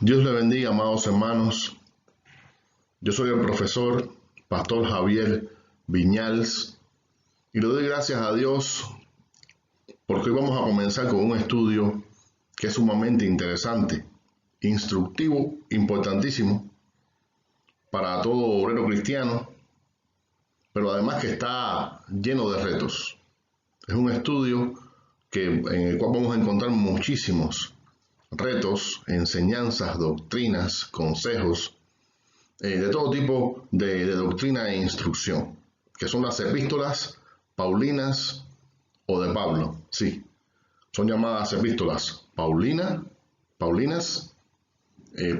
Dios le bendiga, amados hermanos. Yo soy el profesor Pastor Javier Viñals y le doy gracias a Dios porque hoy vamos a comenzar con un estudio que es sumamente interesante, instructivo, importantísimo para todo obrero cristiano, pero además que está lleno de retos. Es un estudio en el cual vamos a encontrar muchísimos retos, enseñanzas, doctrinas, consejos, de todo tipo de doctrina e instrucción, que son las epístolas paulinas o de Pablo. Sí, son llamadas epístolas paulinas,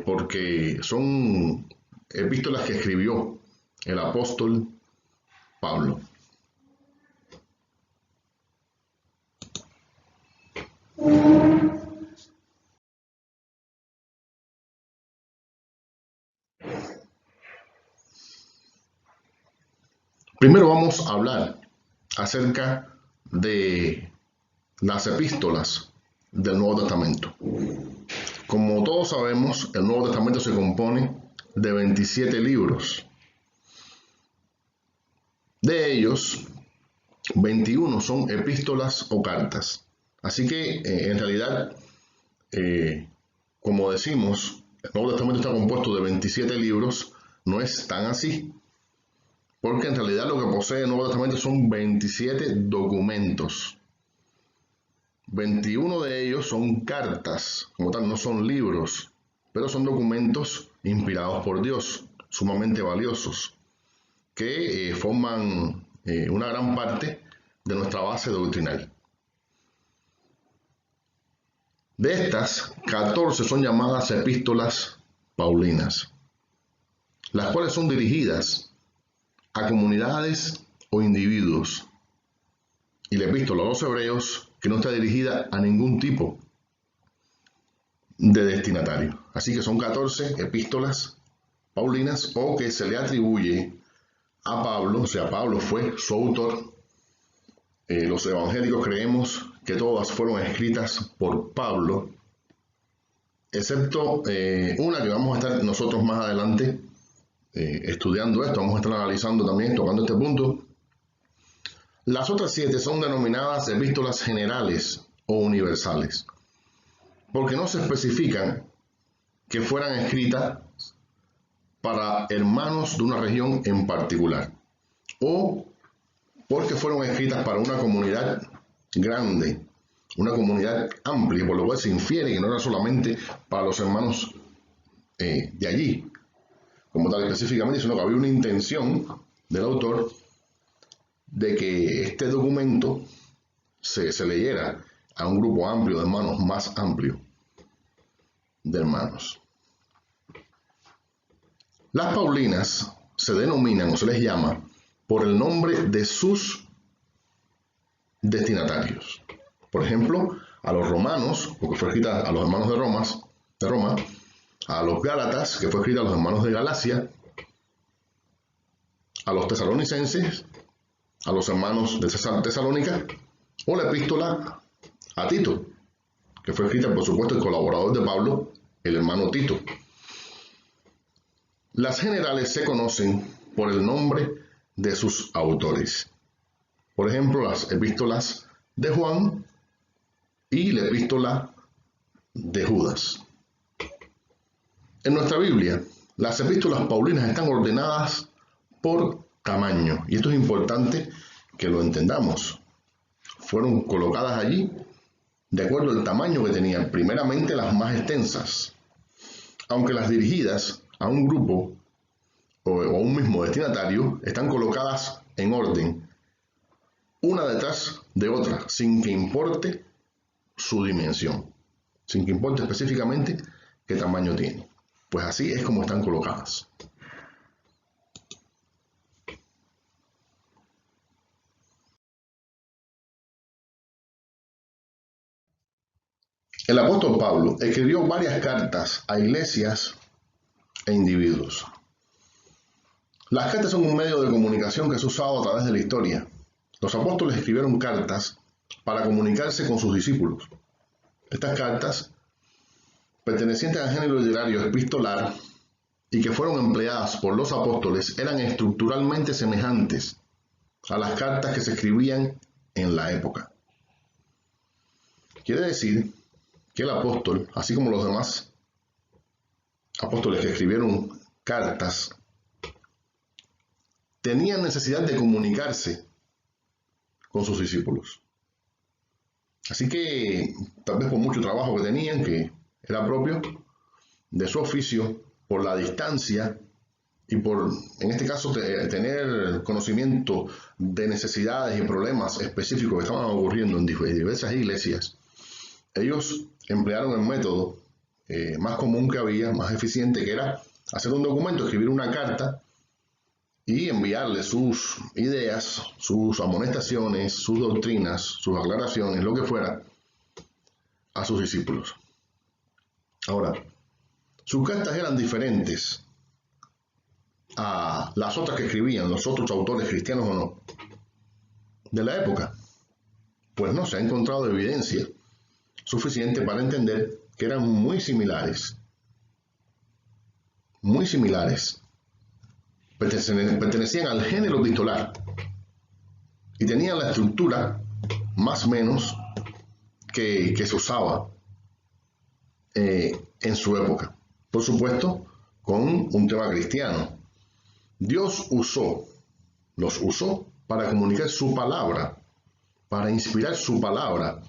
porque son epístolas que escribió el apóstol Pablo. Primero vamos a hablar acerca de las epístolas del Nuevo Testamento. Como todos sabemos, el Nuevo Testamento se compone de 27 libros. De ellos, 21 son epístolas o cartas. Así que, en realidad, como decimos, el Nuevo Testamento está compuesto de 27 libros. No es tan así, porque en realidad lo que posee el Nuevo Testamento son 27 documentos. 21 de ellos son cartas, como tal, no son libros, pero son documentos inspirados por Dios, sumamente valiosos, que forman una gran parte de nuestra base doctrinal. De estas, 14 son llamadas epístolas paulinas, las cuales son dirigidas a comunidades o individuos, y la epístola a los hebreos, que no está dirigida a ningún tipo de destinatario. Así que son 14 epístolas paulinas, o que se le atribuye a Pablo, o sea, Pablo fue su autor. Los evangélicos creemos que todas fueron escritas por Pablo, excepto una que vamos a estar nosotros más adelante estudiando esto, vamos a estar analizando también, tocando este punto. Las otras 7 son denominadas epístolas generales o universales, porque no se especifican que fueran escritas para hermanos de una región en particular, o porque fueron escritas para una comunidad grande, una comunidad amplia, por lo cual se infiere que no era solamente para los hermanos de allí, como tal específicamente, sino que había una intención del autor de que este documento se leyera a un grupo amplio de hermanos, más amplio de hermanos. Las paulinas se denominan o se les llama por el nombre de sus destinatarios. Por ejemplo, a los romanos, porque fue escrita a los hermanos de Roma, a los gálatas, que fue escrita a los hermanos de Galacia, a los tesalonicenses, a los hermanos de Tesalónica, o la epístola a Tito, que fue escrita, por supuesto, el colaborador de Pablo, el hermano Tito. Las generales se conocen por el nombre de sus autores. Por ejemplo, las epístolas de Juan y la epístola de Judas. En nuestra Biblia, las epístolas paulinas están ordenadas por tamaño, y esto es importante que lo entendamos. Fueron colocadas allí de acuerdo al tamaño que tenían, primeramente las más extensas, aunque las dirigidas a un grupo o a un mismo destinatario están colocadas en orden, una detrás de otra, sin que importe su dimensión, sin que importe específicamente qué tamaño tiene. Pues así es como están colocadas. El apóstol Pablo escribió varias cartas a iglesias e individuos. Las cartas son un medio de comunicación que se ha usado a través de la historia. Los apóstoles escribieron cartas para comunicarse con sus discípulos. Estas cartas pertenecientes al género literario epistolar y que fueron empleadas por los apóstoles eran estructuralmente semejantes a las cartas que se escribían en la época. Quiere decir que el apóstol, así como los demás apóstoles que escribieron cartas, tenían necesidad de comunicarse con sus discípulos. Así que, tal vez por mucho trabajo que tenían, que era propio de su oficio, por la distancia y por, en este caso, tener conocimiento de necesidades y problemas específicos que estaban ocurriendo en diversas iglesias, ellos emplearon el método más común que había, más eficiente, que era hacer un documento, escribir una carta y enviarle sus ideas, sus amonestaciones, sus doctrinas, sus aclaraciones, lo que fuera, a sus discípulos. Ahora, sus cartas eran diferentes a las otras que escribían los otros autores, cristianos o no, de la época. Pues no se ha encontrado evidencia suficiente para entender que eran muy similares, pertenecían al género epistolar y tenían la estructura más o menos que se usaba en su época. Por supuesto, con un tema cristiano. Dios los usó para comunicar su palabra, para inspirar su palabra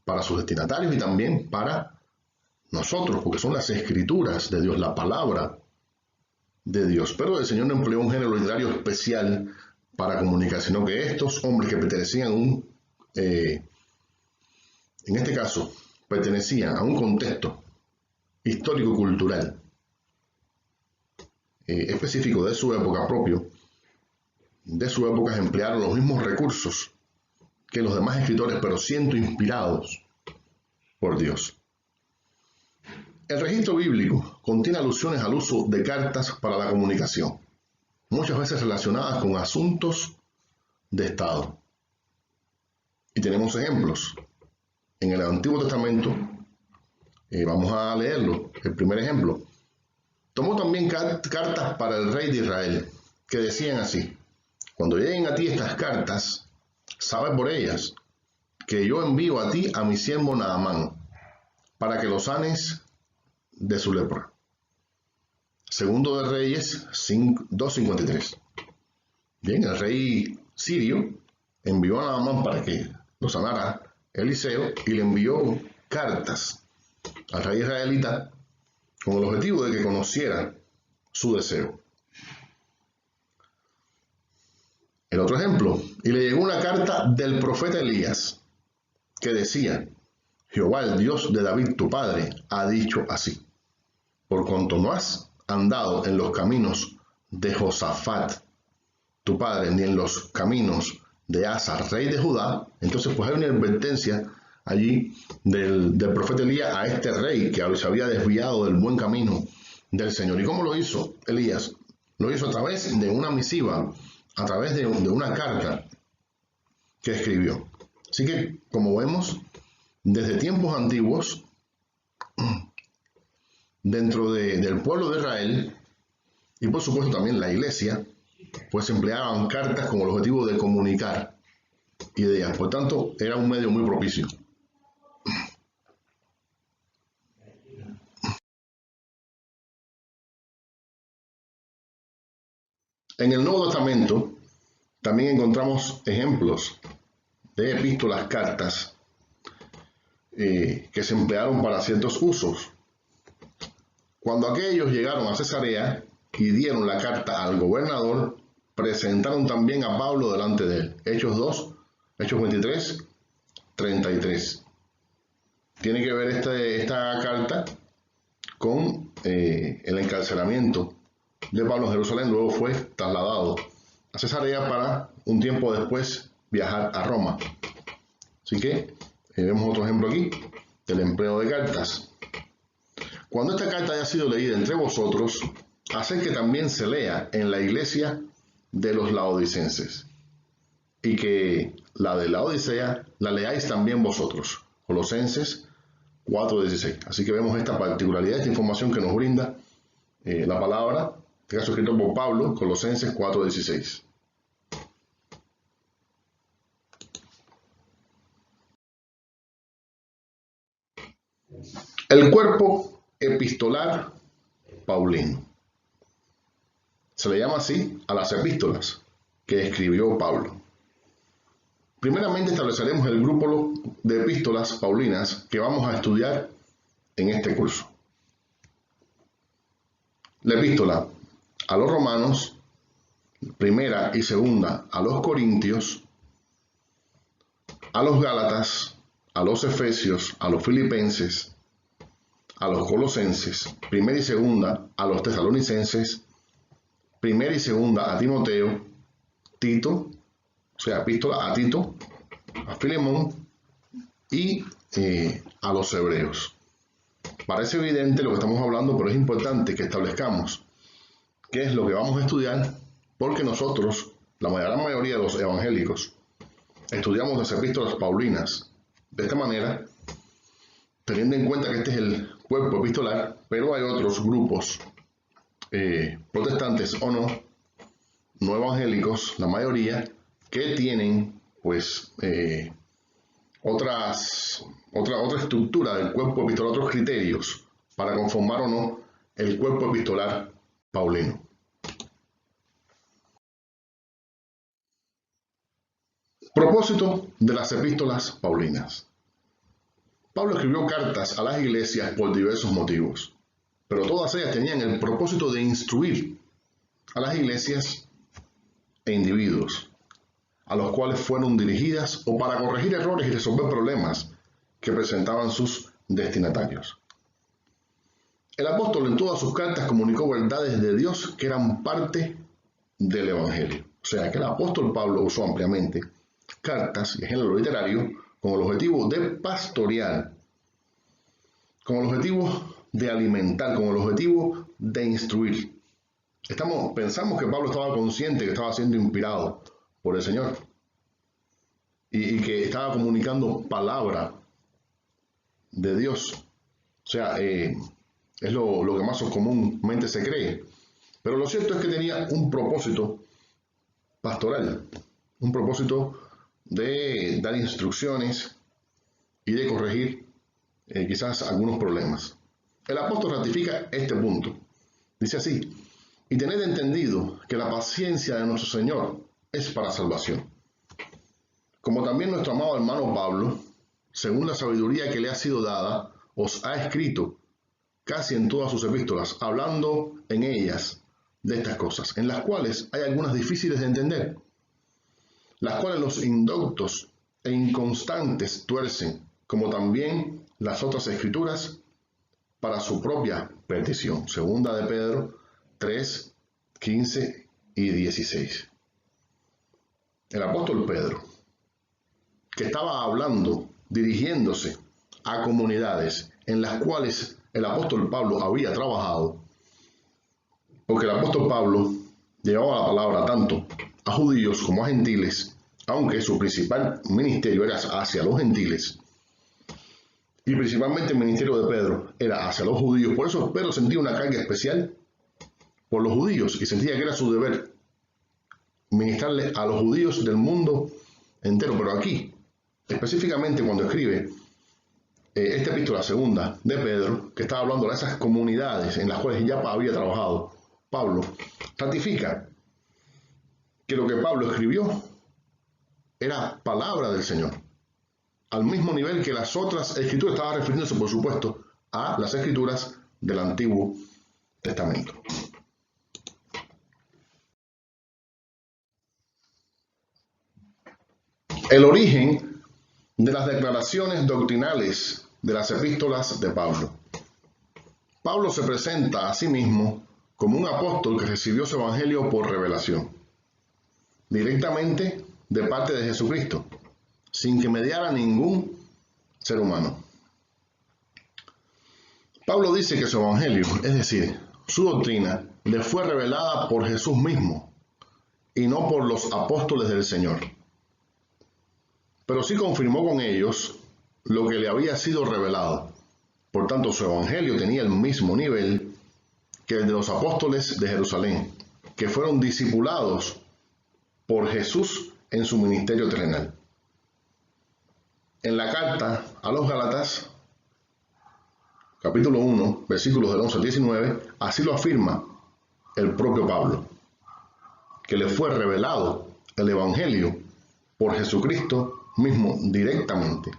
para sus destinatarios y también para nosotros, porque son las escrituras de Dios, la palabra de Dios. Pero el Señor no empleó un género literario especial para comunicar, sino que estos hombres que pertenecían en este caso, pertenecían a un contexto histórico-cultural específico de su época, propio de su época, emplearon los mismos recursos que los demás escritores, pero siendo inspirados por Dios. El registro bíblico contiene alusiones al uso de cartas para la comunicación, muchas veces relacionadas con asuntos de Estado. Y tenemos ejemplos. En el Antiguo Testamento, vamos a leerlo, el primer ejemplo. Tomó también cartas para el rey de Israel, que decían así: cuando lleguen a ti estas cartas, sabe por ellas que yo envío a ti a mi siervo Naamán, para que lo sanes de su lepra. Segundo de Reyes 2:53. Bien, el rey sirio envió a Naamán para que lo sanara Eliseo y le envió cartas al rey israelita con el objetivo de que conociera su deseo. El otro ejemplo, y le llegó una carta del profeta Elías que decía: Jehová, el Dios de David tu padre, ha dicho así: por cuanto no has andado en los caminos de Josafat tu padre, ni en los caminos de Asa, rey de Judá. Entonces pues hay una advertencia allí del profeta Elías a este rey que se había desviado del buen camino del Señor. ¿Y cómo lo hizo Elías? Lo hizo a través de una misiva, a través de una carta que escribió. Así que, como vemos, desde tiempos antiguos, dentro del pueblo de Israel, y por supuesto también la iglesia, pues empleaban cartas con el objetivo de comunicar ideas. Por tanto, era un medio muy propicio. En el Nuevo Testamento también encontramos ejemplos de epístolas, cartas, que se emplearon para ciertos usos. Cuando aquellos llegaron a Cesarea y dieron la carta al gobernador, presentaron también a Pablo delante de él. Hechos 23, 33. Tiene que ver esta carta con el encarcelamiento de Pablo en Jerusalén. Luego fue trasladado a Cesarea para un tiempo después viajar a Roma. Así que vemos otro ejemplo aquí del empleo de cartas. Cuando esta carta haya sido leída entre vosotros, haced que también se lea en la iglesia de los laodicenses, y que la de Laodicea la leáis también vosotros. Colosenses 4:16. Así que vemos esta particularidad, esta información que nos brinda la palabra, en este caso escrito por Pablo, Colosenses 4:16. El cuerpo epistolar paulino. Se le llama así a las epístolas que escribió Pablo. Primeramente estableceremos el grupo de epístolas paulinas que vamos a estudiar en este curso. La epístola a los romanos, primera y segunda a los corintios, a los gálatas, a los efesios, a los filipenses, a los colosenses, primera y segunda a los tesalonicenses, primera y segunda a Timoteo, Tito, o sea, epístola a Tito, a Filemón y a los hebreos. Parece evidente lo que estamos hablando, pero es importante que establezcamos qué es lo que vamos a estudiar, porque nosotros, la gran mayoría de los evangélicos, estudiamos las epístolas paulinas de esta manera, teniendo en cuenta que este es el cuerpo epistolar, pero hay otros grupos protestantes o no evangélicos, la mayoría, que tienen pues otra estructura del cuerpo epistolar, otros criterios para conformar o no el cuerpo epistolar paulino. Propósito de las epístolas paulinas. Pablo escribió cartas a las iglesias por diversos motivos, pero todas ellas tenían el propósito de instruir a las iglesias e individuos a los cuales fueron dirigidas o para corregir errores y resolver problemas que presentaban sus destinatarios. El apóstol en todas sus cartas comunicó verdades de Dios que eran parte del Evangelio. O sea que el apóstol Pablo usó ampliamente cartas y género literario con el objetivo de pastorear, con el objetivo de alimentar, con el objetivo de instruir. Pensamos que Pablo estaba consciente que estaba siendo inspirado por el Señor y que estaba comunicando palabra de Dios. O sea, es lo que más comúnmente se cree. Pero lo cierto es que tenía un propósito pastoral, un propósito de dar instrucciones y de corregir quizás algunos problemas. El apóstol ratifica este punto. Dice así: y tened entendido que la paciencia de nuestro Señor es para salvación. Como también nuestro amado hermano Pablo, según la sabiduría que le ha sido dada, os ha escrito casi en todas sus epístolas, hablando en ellas de estas cosas, en las cuales hay algunas difíciles de entender, las cuales los indoctos e inconstantes tuercen, como también las otras escrituras, para su propia perdición. Segunda de Pedro 3, 15 y 16. El apóstol Pedro, que estaba hablando, dirigiéndose a comunidades en las cuales el apóstol Pablo había trabajado, porque el apóstol Pablo llevaba la palabra tanto a judíos como a gentiles, aunque su principal ministerio era hacia los gentiles, y principalmente el ministerio de Pedro era hacia los judíos. Por eso Pedro sentía una carga especial por los judíos y sentía que era su deber ministrarle a los judíos del mundo entero. Pero aquí, específicamente cuando escribe esta epístola segunda de Pedro, que estaba hablando de esas comunidades en las cuales ya había trabajado Pablo, ratifica que lo que Pablo escribió era palabra del Señor, al mismo nivel que las otras escrituras. Estaba refiriéndose, por supuesto, a las escrituras del Antiguo Testamento. El origen de las declaraciones doctrinales de las epístolas de Pablo. Pablo se presenta a sí mismo como un apóstol que recibió su evangelio por revelación, directamente de parte de Jesucristo, sin que mediara ningún ser humano. Pablo dice que su evangelio, es decir, su doctrina, le fue revelada por Jesús mismo y no por los apóstoles del Señor. Pero sí confirmó con ellos lo que le había sido revelado, Por tanto, su evangelio tenía el mismo nivel que el de los apóstoles de Jerusalén, que fueron discipulados por Jesús en su ministerio terrenal. En la carta a los Gálatas, capítulo 1, versículos del 11 al 19, así lo afirma el propio Pablo, que le fue revelado el evangelio por Jesucristo mismo directamente.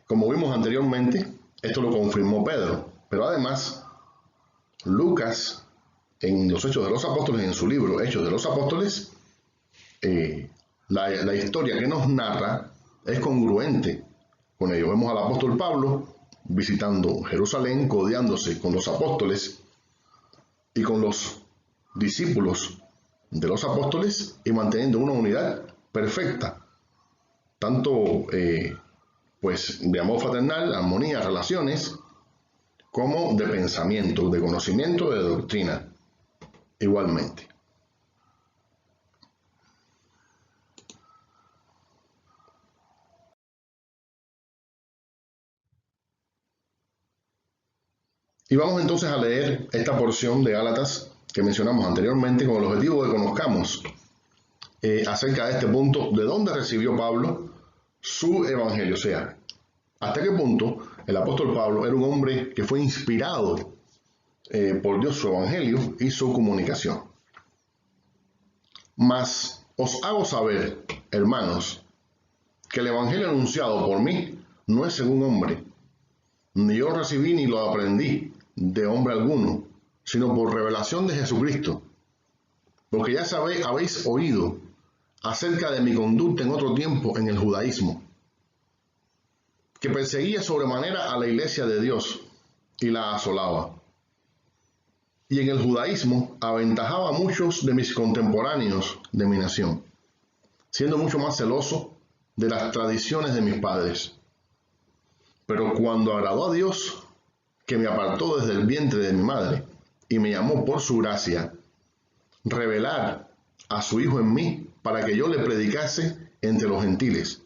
Como vimos anteriormente, esto lo confirmó Pedro, pero además Lucas, en los Hechos de los Apóstoles, en su libro Hechos de los Apóstoles, la historia que nos narra es congruente con ello. Vemos al apóstol Pablo visitando Jerusalén, codeándose con los apóstoles y con los discípulos de los apóstoles y manteniendo una unidad perfecta, tanto pues de amor fraternal, armonía, relaciones, como de pensamiento, de conocimiento, de doctrina, igualmente. Y vamos entonces a leer esta porción de Gálatas que mencionamos anteriormente con el objetivo de que conozcamos acerca de este punto, de dónde recibió Pablo su evangelio, o sea, hasta qué punto el apóstol Pablo era un hombre que fue inspirado por Dios, su evangelio y su comunicación. Mas os hago saber, hermanos, que el evangelio anunciado por mí no es según hombre, ni yo recibí ni lo aprendí de hombre alguno, sino por revelación de Jesucristo. Porque ya habéis oído acerca de mi conducta en otro tiempo en el judaísmo, que perseguía sobremanera a la iglesia de Dios y la asolaba. Y en el judaísmo aventajaba a muchos de mis contemporáneos de mi nación, siendo mucho más celoso de las tradiciones de mis padres. Pero cuando agradó a Dios, que me apartó desde el vientre de mi madre y me llamó por su gracia, revelar a su Hijo en mí para que yo le predicase entre los gentiles.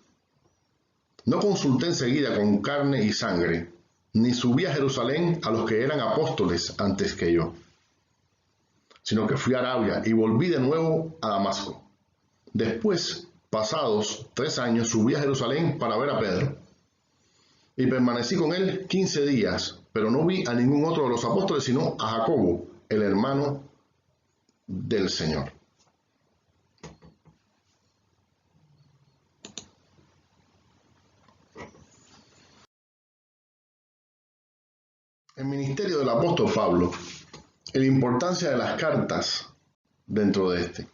No consulté enseguida con carne y sangre, ni subí a Jerusalén a los que eran apóstoles antes que yo, sino que fui a Arabia y volví de nuevo a Damasco. Después, pasados 3 años, subí a Jerusalén para ver a Pedro, y permanecí con él 15 días, pero no vi a ningún otro de los apóstoles, sino a Jacobo, el hermano del Señor. El ministerio del apóstol Pablo y la importancia de las cartas dentro de este.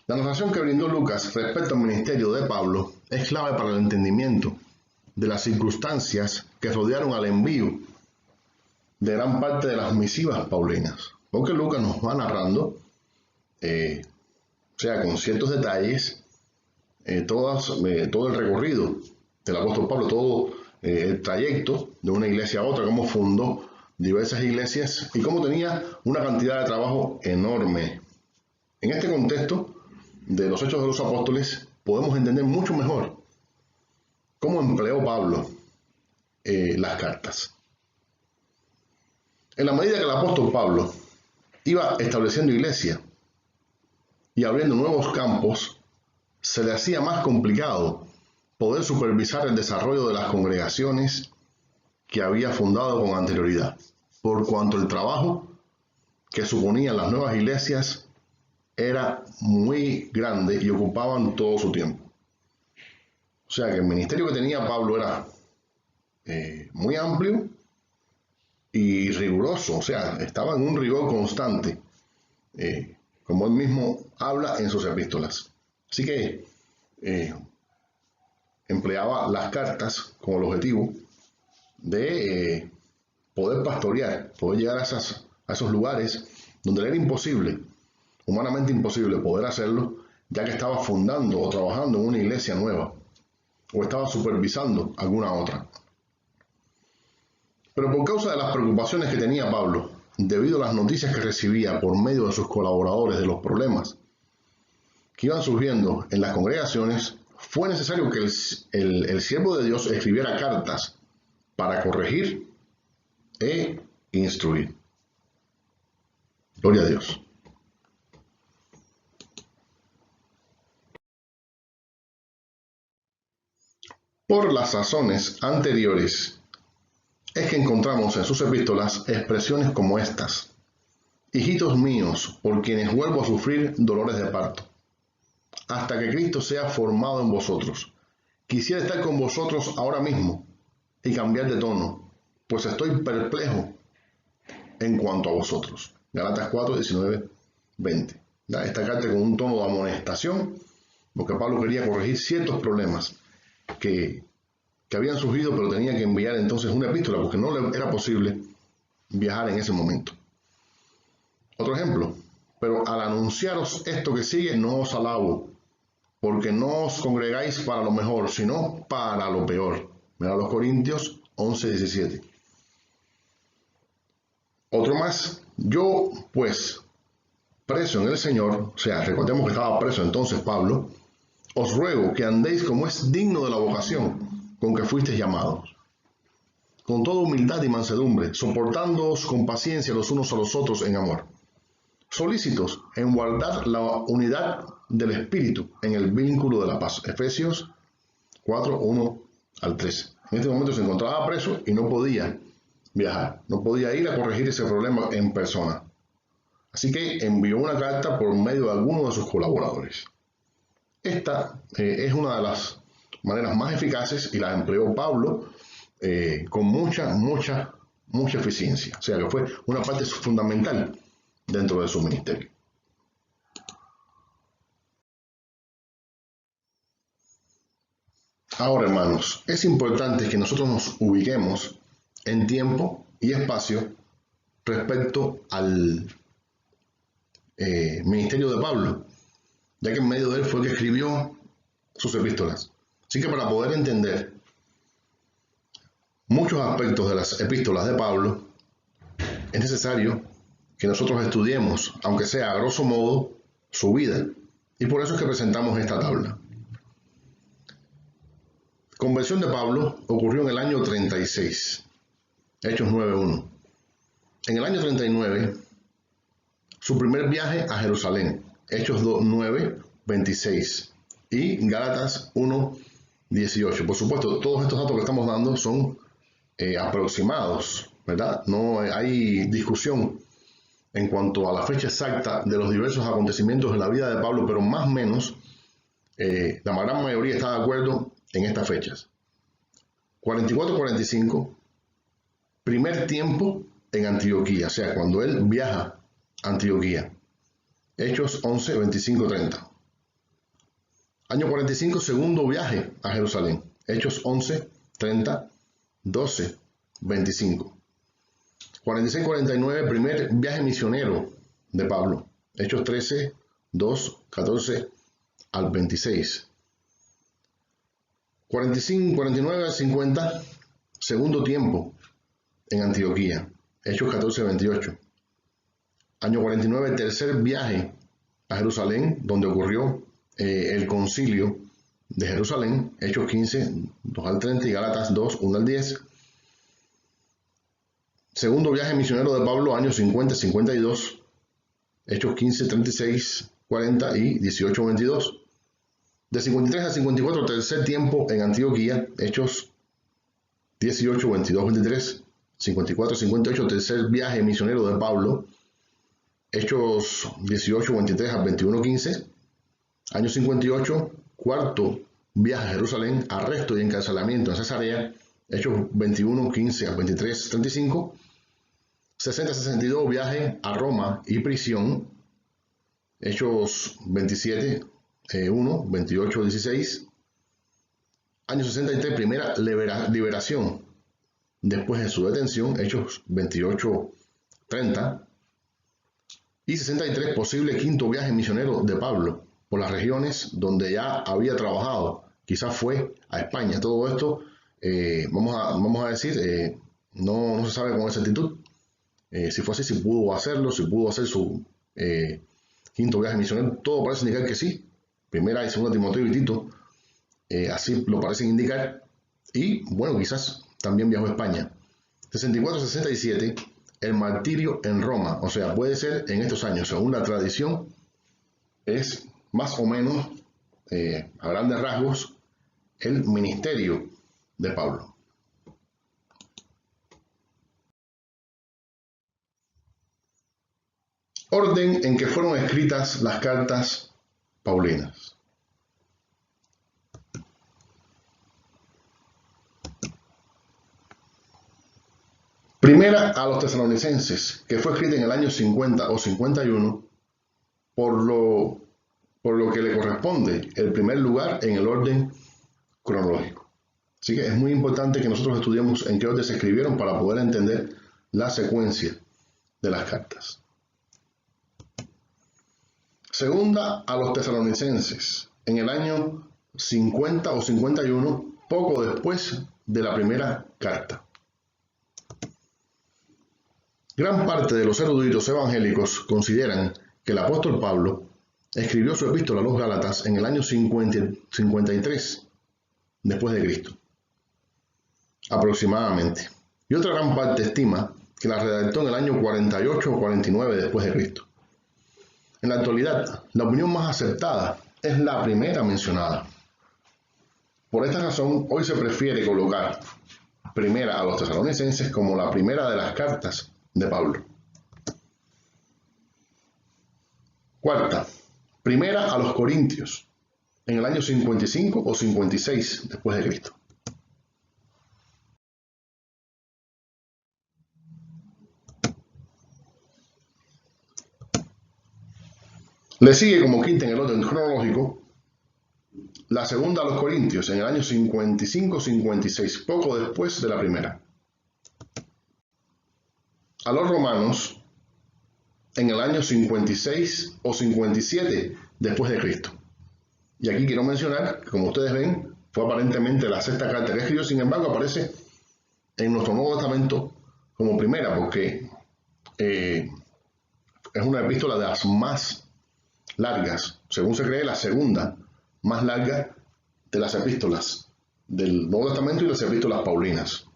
La narración que brindó Lucas respecto al ministerio de Pablo es clave para el entendimiento de las circunstancias que rodearon al envío de gran parte de las misivas paulinas, porque Lucas nos va narrando, con ciertos detalles, todo el recorrido del apóstol Pablo, todo el trayecto de una iglesia a otra, cómo fundó diversas iglesias y cómo tenía una cantidad de trabajo enorme. En este contexto de los Hechos de los Apóstoles podemos entender mucho mejor cómo empleó Pablo las cartas. En la medida que el apóstol Pablo iba estableciendo iglesia y abriendo nuevos campos, se le hacía más complicado poder supervisar el desarrollo de las congregaciones que había fundado con anterioridad, por cuanto el trabajo que suponían las nuevas iglesias era muy grande y ocupaban todo su tiempo. O sea que el ministerio que tenía Pablo era muy amplio y riguroso, o sea, estaba en un rigor constante, como él mismo habla en sus epístolas. Así que empleaba las cartas con el objetivo de poder pastorear, poder llegar a esos lugares donde era imposible, humanamente imposible poder hacerlo, ya que estaba fundando o trabajando en una iglesia nueva, o estaba supervisando alguna otra. Pero por causa de las preocupaciones que tenía Pablo, debido a las noticias que recibía por medio de sus colaboradores de los problemas que iban surgiendo en las congregaciones, fue necesario que el siervo de Dios escribiera cartas para corregir e instruir. Gloria a Dios. Por las razones anteriores es que encontramos en sus epístolas expresiones como estas: hijitos míos, por quienes vuelvo a sufrir dolores de parto, hasta que Cristo sea formado en vosotros. Quisiera estar con vosotros ahora mismo y cambiar de tono, pues estoy perplejo en cuanto a vosotros. Gálatas 4, 19, 20. Esta carta con un tono de amonestación, porque Pablo quería corregir ciertos problemas que habían surgido, pero tenía que enviar entonces una epístola, porque no le era posible viajar en ese momento. Otro ejemplo: pero al anunciaros esto que sigue, no os alabo, porque no os congregáis para lo mejor, sino para lo peor. Mira los Corintios 11, 17. Otro más: yo pues, preso en el Señor, o sea, recordemos que estaba preso entonces Pablo, os ruego que andéis como es digno de la vocación con que fuisteis llamados, con toda humildad y mansedumbre, soportándoos con paciencia los unos a los otros en amor, solícitos en guardar la unidad del Espíritu en el vínculo de la paz. Efesios 4, 1 al 13. En este momento se encontraba preso y no podía viajar, no podía ir a corregir ese problema en persona. Así que envió una carta por medio de alguno de sus colaboradores. Esta es una de las maneras más eficaces y la empleó Pablo con mucha eficiencia. O sea que fue una parte fundamental dentro de su ministerio. Ahora, hermanos, es importante que nosotros nos ubiquemos en tiempo y espacio respecto al ministerio de Pablo, ya que en medio de él fue que escribió sus epístolas. Así que para poder entender muchos aspectos de las epístolas de Pablo, es necesario que nosotros estudiemos, aunque sea a grosso modo, su vida. Y por eso es que presentamos esta tabla. Conversión de Pablo ocurrió en el año 36, Hechos 9:1. En el año 39, su primer viaje a Jerusalén, Hechos 9:26 y Gálatas 1:18. Por supuesto, todos estos datos que estamos dando son aproximados, ¿verdad? No hay discusión en cuanto a la fecha exacta de los diversos acontecimientos en la vida de Pablo, pero más o menos la gran mayoría está de acuerdo en estas fechas. 44-45, primer tiempo en Antioquía, o sea, cuando él viaja a Antioquía. Hechos 11:25-30. Año 45, segundo viaje a Jerusalén. Hechos 11:30, 12:25. 46-49, primer viaje misionero de Pablo. Hechos 13, 2, 14 al 26. 49-50, segundo tiempo en Antioquía. Hechos 14-28. Año 49, tercer viaje a Jerusalén, donde ocurrió el concilio de Jerusalén. Hechos 15, 2 al 30 y Gálatas 2, 1 al 10. Segundo viaje misionero de Pablo, años 50-52. Hechos 15, 36, 40 y 18, 22. De 53 a 54, tercer tiempo en Antioquía. Hechos 18, 22, 23. 54, 58, tercer viaje misionero de Pablo. Hechos 18, 23 a 21, 15. Año 58, cuarto viaje a Jerusalén, arresto y encarcelamiento en Cesarea. Hechos 21, 15 a 23, 35. 60-62, viaje a Roma y prisión. Hechos 27, 1, 28, 16. Año 63, primera liberación después de su detención. Hechos 28, 30. Y 63, posible quinto viaje misionero de Pablo por las regiones donde ya había trabajado. Quizás fue a España. Todo esto, vamos a decir, no se sabe con exactitud. Si fue así, si pudo hacerlo, si pudo hacer su quinto viaje misionero. Todo parece indicar que sí. Primera y segunda Timoteo y Tito así lo parecen indicar. Y bueno, quizás también viajó a España. 64-67, el martirio en Roma, o sea, puede ser en estos años, según la tradición, es más o menos, a grandes rasgos, el ministerio de Pablo. Orden en que fueron escritas las cartas paulinas. Primera a los tesalonicenses, que fue escrita en el año 50 o 51, por lo que le corresponde el primer lugar en el orden cronológico. Así que es muy importante que nosotros estudiemos en qué orden se escribieron para poder entender la secuencia de las cartas. Segunda a los tesalonicenses, en el año 50 o 51, poco después de la primera carta. Gran parte de los eruditos evangélicos consideran que el apóstol Pablo escribió su epístola a los Gálatas en el año 53 después de Cristo, aproximadamente. Y otra gran parte estima que la redactó en el año 48 o 49 después de Cristo. En la actualidad, la opinión más aceptada es la primera mencionada. Por esta razón, hoy se prefiere colocar primera a los tesalonicenses como la primera de las cartas de Pablo. Cuarta, primera a los corintios, en el año 55 o 56 después de Cristo. Le sigue como quinta en el orden cronológico la segunda a los corintios, en el año 55-56, poco después de la primera. A los romanos, en el año 56 o 57 después de Cristo. Y aquí quiero mencionar que, como ustedes ven, fue aparentemente la sexta carta que escribió, sin embargo aparece en nuestro Nuevo Testamento como primera, porque es una epístola de las más largas, según se cree, la segunda más larga de las epístolas del Nuevo Testamento y las epístolas paulinas.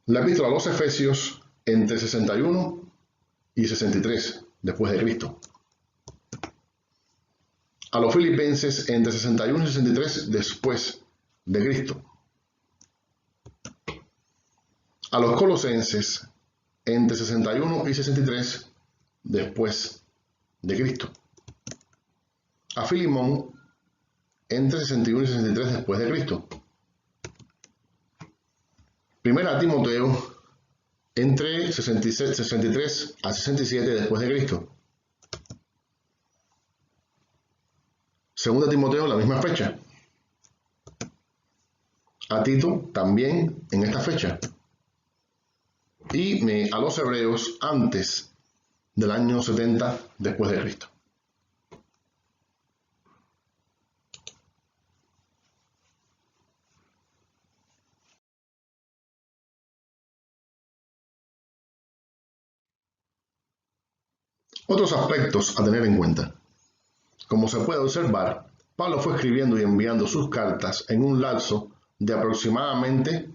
La epístola a los Efesios entre 61 y 63 después de Cristo. A los Filipenses entre 61 y 63 después de Cristo. A los Colosenses entre 61 y 63 después de Cristo. A Filemón entre 61 y 63 después de Cristo. Primera a Timoteo entre 63 a 67 después de Cristo. Segunda a Timoteo, la misma fecha. A Tito también en esta fecha. Y a los hebreos antes del año 70 después de Cristo. Otros aspectos a tener en cuenta. Como se puede observar, Pablo fue escribiendo y enviando sus cartas en un lapso de aproximadamente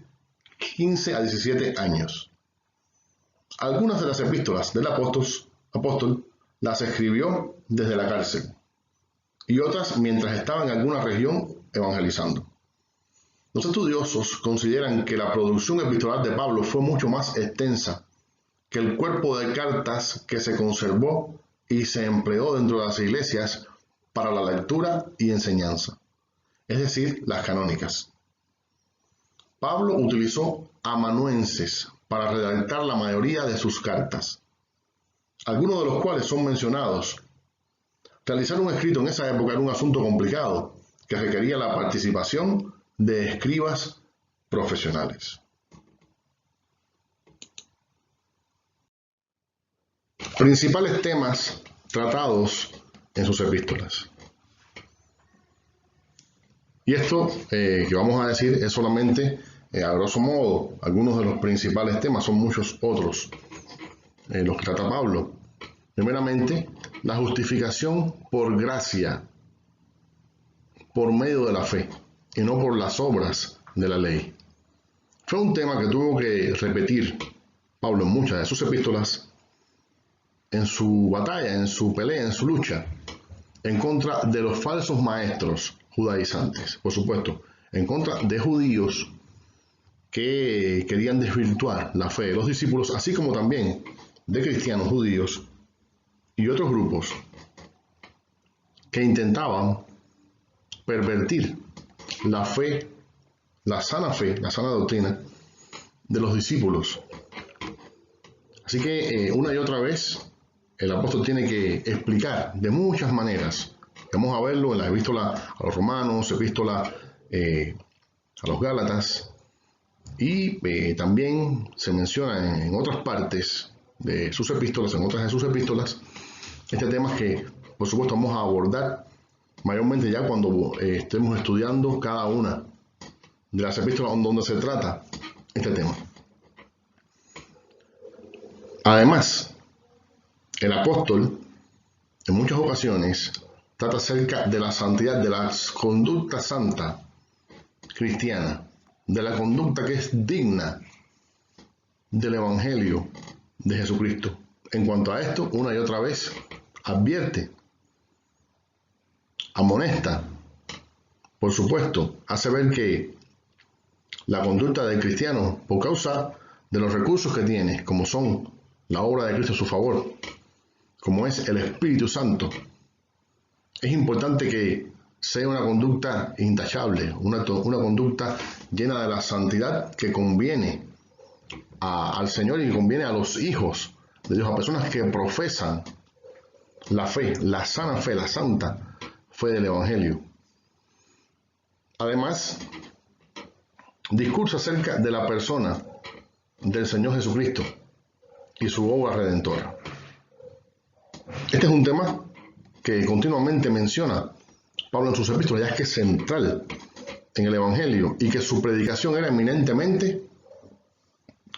15 a 17 años. Algunas de las epístolas del apóstol las escribió desde la cárcel y otras mientras estaba en alguna región evangelizando. Los estudiosos consideran que la producción epistolar de Pablo fue mucho más extensa que el cuerpo de cartas que se conservó y se empleó dentro de las iglesias para la lectura y enseñanza, es decir, las canónicas. Pablo utilizó amanuenses para redactar la mayoría de sus cartas, algunos de los cuales son mencionados. Realizar un escrito en esa época era un asunto complicado que requería la participación de escribas profesionales. Principales temas tratados en sus epístolas. Y esto que vamos a decir es solamente, a grosso modo, algunos de los principales temas, son muchos otros los que trata Pablo. Primeramente, la justificación por gracia por medio de la fe y no por las obras de la ley. Fue un tema que tuvo que repetir Pablo en muchas de sus epístolas, en su batalla, en su pelea, en su lucha, en contra de los falsos maestros judaizantes, por supuesto, en contra de judíos que querían desvirtuar la fe de los discípulos, así como también de cristianos judíos y otros grupos que intentaban pervertir la fe, la sana doctrina de los discípulos. Así que una y otra vez el apóstol tiene que explicar de muchas maneras. Vamos a verlo en la epístola a los romanos, epístola a los gálatas, y también se menciona en otras partes de sus epístolas, en otras de sus epístolas, este tema que por supuesto vamos a abordar mayormente ya cuando estemos estudiando cada una de las epístolas donde se trata este tema. Además, el apóstol en muchas ocasiones trata acerca de la santidad, de la conducta santa cristiana, de la conducta que es digna del Evangelio de Jesucristo. En cuanto a esto, una y otra vez advierte, amonesta, por supuesto, hace ver que la conducta del cristiano, por causa de los recursos que tiene, como son la obra de Cristo a su favor, como es el Espíritu Santo, es importante que sea una conducta intachable, una conducta llena de la santidad que conviene al Señor y que conviene a los hijos de Dios, a personas que profesan la fe, la sana fe, la santa fe del Evangelio. Además, discurso acerca de la persona del Señor Jesucristo y su obra redentora. Este es un tema que continuamente menciona Pablo en sus epístolas, ya es que es central en el Evangelio y que su predicación era eminentemente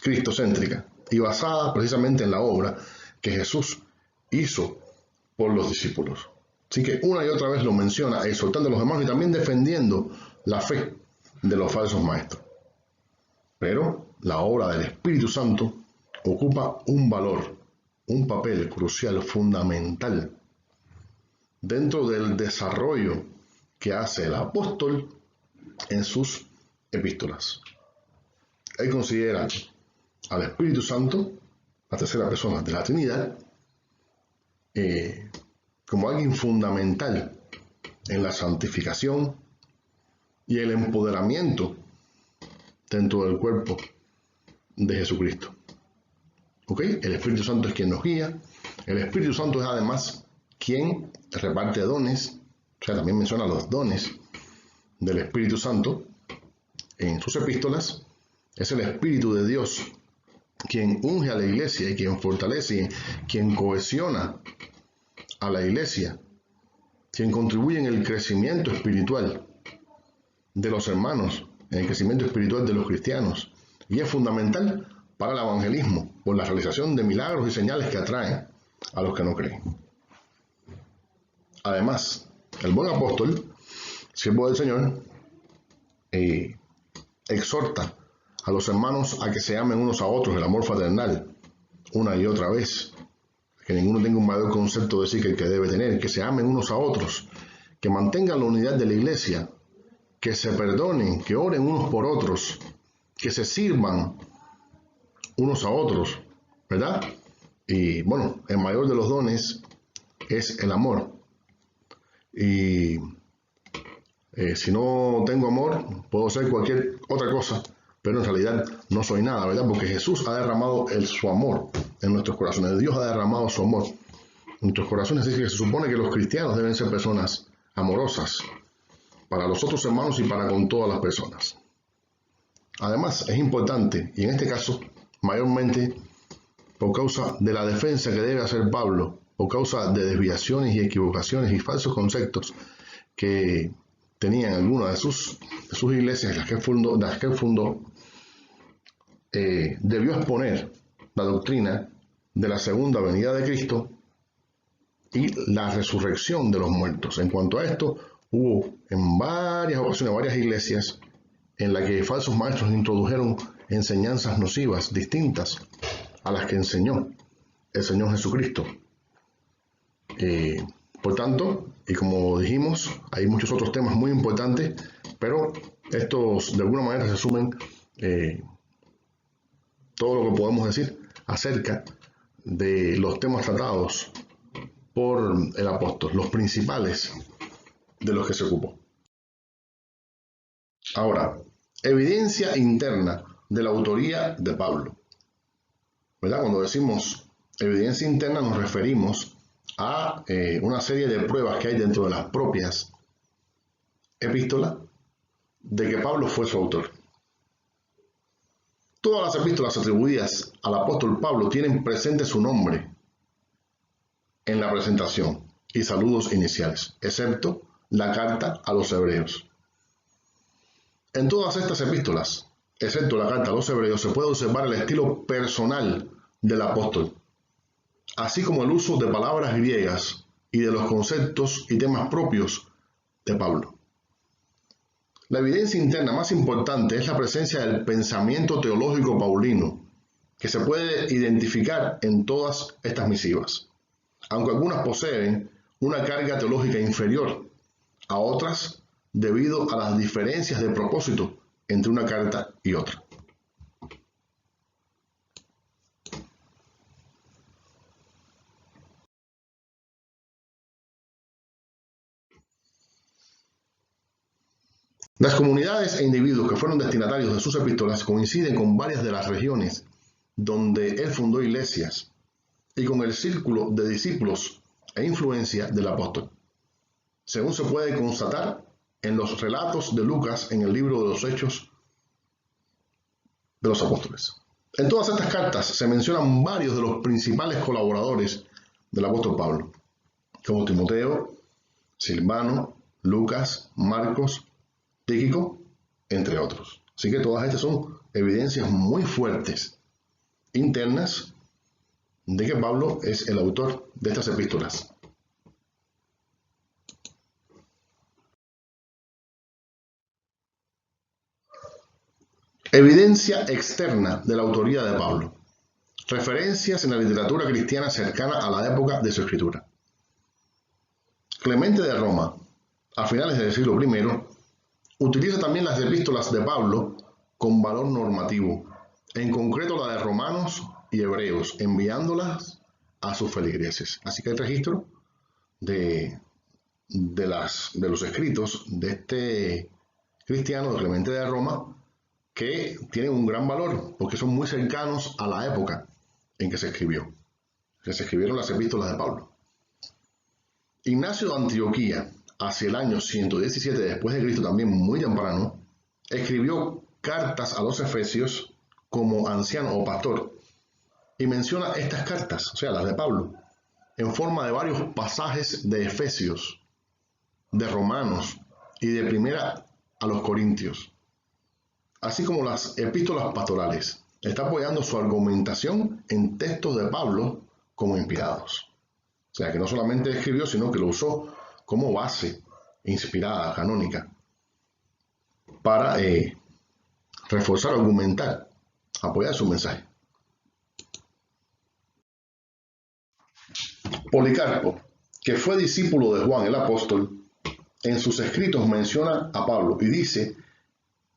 cristocéntrica y basada precisamente en la obra que Jesús hizo por los discípulos. Así que una y otra vez lo menciona, exhortando a los hermanos y también defendiendo la fe de los falsos maestros. Pero la obra del Espíritu Santo ocupa un valor, un papel crucial, fundamental, dentro del desarrollo que hace el apóstol en sus epístolas. Él considera al Espíritu Santo, la tercera persona de la Trinidad, como alguien fundamental en la santificación y el empoderamiento dentro del cuerpo de Jesucristo. ¿Ok? El Espíritu Santo es quien nos guía. El Espíritu Santo es además quien reparte dones. O sea, también menciona los dones del Espíritu Santo en sus epístolas. Es el Espíritu de Dios quien unge a la iglesia y quien fortalece, quien cohesiona a la iglesia, quien contribuye en el crecimiento espiritual de los hermanos, en el crecimiento espiritual de los cristianos, y es fundamental para el evangelismo por la realización de milagros y señales que atraen a los que no creen. Además, el buen apóstol, siervo del Señor, exhorta a los hermanos a que se amen unos a otros, el amor fraternal, una y otra vez, que ninguno tenga un mayor concepto de sí que el que debe tener, que se amen unos a otros, que mantengan la unidad de la iglesia, que se perdonen, que oren unos por otros, que se sirvan unos a otros, ¿verdad? Y bueno, el mayor de los dones es el amor. Y si no tengo amor, puedo ser cualquier otra cosa, pero en realidad no soy nada, ¿verdad? Porque Jesús ha derramado su amor en nuestros corazones. Dios ha derramado su amor en nuestros corazones. Así que se supone que los cristianos deben ser personas amorosas para los otros hermanos y para con todas las personas. Además, es importante, y en este caso, mayormente por causa de la defensa que debe hacer Pablo, por causa de desviaciones y equivocaciones y falsos conceptos que tenían algunas de sus iglesias, las que fundó, debió exponer la doctrina de la segunda venida de Cristo y la resurrección de los muertos. En cuanto a esto, hubo en varias ocasiones, varias iglesias, en las que falsos maestros introdujeron enseñanzas nocivas distintas a las que enseñó el Señor Jesucristo. Por tanto, y como dijimos, hay muchos otros temas muy importantes, pero estos de alguna manera resumen todo lo que podemos decir acerca de los temas tratados por el apóstol, los principales de los que se ocupó. Ahora, evidencia interna de la autoría de Pablo. ¿Verdad? Cuando decimos evidencia interna nos referimos a una serie de pruebas que hay dentro de las propias epístolas de que Pablo fue su autor. Todas las epístolas atribuidas al apóstol Pablo tienen presente su nombre en la presentación y saludos iniciales, excepto la carta a los hebreos. En todas estas epístolas, excepto la carta a los hebreos, se puede observar el estilo personal del apóstol, así como el uso de palabras griegas y de los conceptos y temas propios de Pablo. La evidencia interna más importante es la presencia del pensamiento teológico paulino, que se puede identificar en todas estas misivas, aunque algunas poseen una carga teológica inferior a otras debido a las diferencias de propósito entre una carta y otra. Las comunidades e individuos que fueron destinatarios de sus epístolas coinciden con varias de las regiones donde él fundó iglesias y con el círculo de discípulos e influencia del apóstol, según se puede constatar en los relatos de Lucas en el libro de los Hechos de los Apóstoles. En todas estas cartas se mencionan varios de los principales colaboradores del apóstol Pablo, como Timoteo, Silvano, Lucas, Marcos, Tíquico, entre otros. Así que todas estas son evidencias muy fuertes, internas, de que Pablo es el autor de estas epístolas. Evidencia externa de la autoría de Pablo. Referencias en la literatura cristiana cercana a la época de su escritura. Clemente de Roma, a finales del siglo I, utiliza también las epístolas de Pablo con valor normativo, en concreto la de Romanos y Hebreos, enviándolas a sus feligreses. Así que hay registro de los escritos de este cristiano, de Clemente de Roma, que tienen un gran valor porque son muy cercanos a la época en que se escribió, que se escribieron las epístolas de Pablo. Ignacio de Antioquía, hacia el año 117 después de Cristo, también muy temprano, escribió cartas a los efesios como anciano o pastor y menciona estas cartas, o sea, las de Pablo, en forma de varios pasajes de Efesios, de Romanos y de Primera a los Corintios, así como las epístolas pastorales. Está apoyando su argumentación en textos de Pablo como inspirados. O sea, que no solamente escribió, sino que lo usó como base inspirada, canónica, para reforzar, argumentar, apoyar su mensaje. Policarpo, que fue discípulo de Juan el apóstol, en sus escritos menciona a Pablo y dice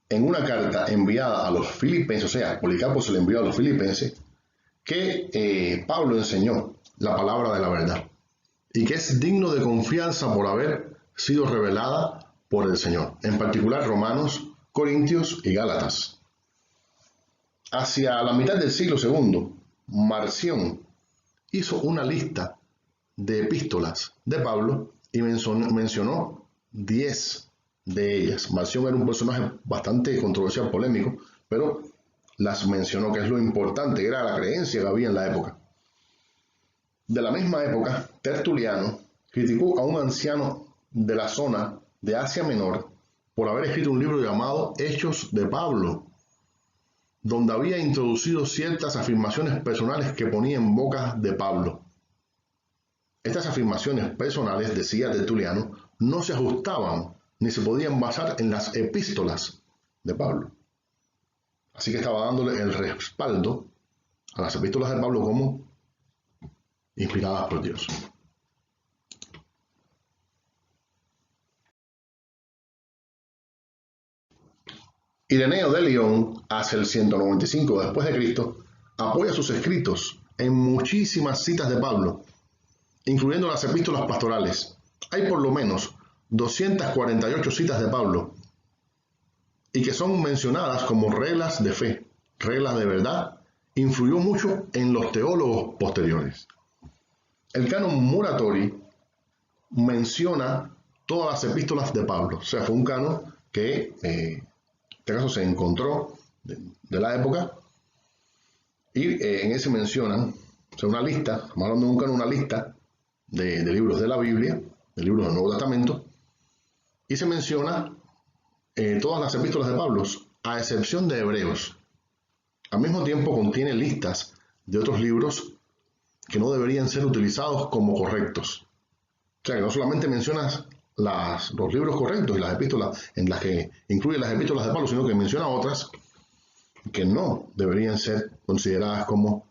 en una carta enviada a los filipenses, o sea, Policarpo se le envió a los filipenses, que Pablo enseñó la palabra de la verdad y que es digno de confianza por haber sido revelada por el Señor, en particular Romanos, Corintios y Gálatas. Hacia la mitad del siglo II, Marción hizo una lista de epístolas de Pablo y mencionó 10 de ellas. Marción era un personaje bastante controversial, polémico, pero las mencionó, que es lo importante, era la creencia que había en la época. De la misma época, Tertuliano criticó a un anciano de la zona de Asia Menor por haber escrito un libro llamado Hechos de Pablo, donde había introducido ciertas afirmaciones personales que ponía en boca de Pablo. Estas afirmaciones personales, decía Tertuliano, no se ajustaban ni se podían basar en las epístolas de Pablo. Así que estaba dándole el respaldo a las epístolas de Pablo como inspiradas por Dios. Ireneo de León, hacia el 195 después de Cristo, apoya sus escritos en muchísimas citas de Pablo, incluyendo las epístolas pastorales. Hay por lo menos 248 citas de Pablo y que son mencionadas como reglas de fe, reglas de verdad. Influyó mucho en los teólogos posteriores. El canon Muratori menciona todas las epístolas de Pablo, o sea, fue un canon que en este caso se encontró de la época y en ese mencionan, o sea, una lista, estamos hablando de un canon, una lista de libros de la Biblia, de libros del Nuevo Testamento, y se menciona todas las epístolas de Pablo, a excepción de Hebreos. Al mismo tiempo contiene listas de otros libros que no deberían ser utilizados como correctos. O sea, que no solamente mencionas los libros correctos y las epístolas en las que incluye las epístolas de Pablo, sino que menciona otras que no deberían ser consideradas como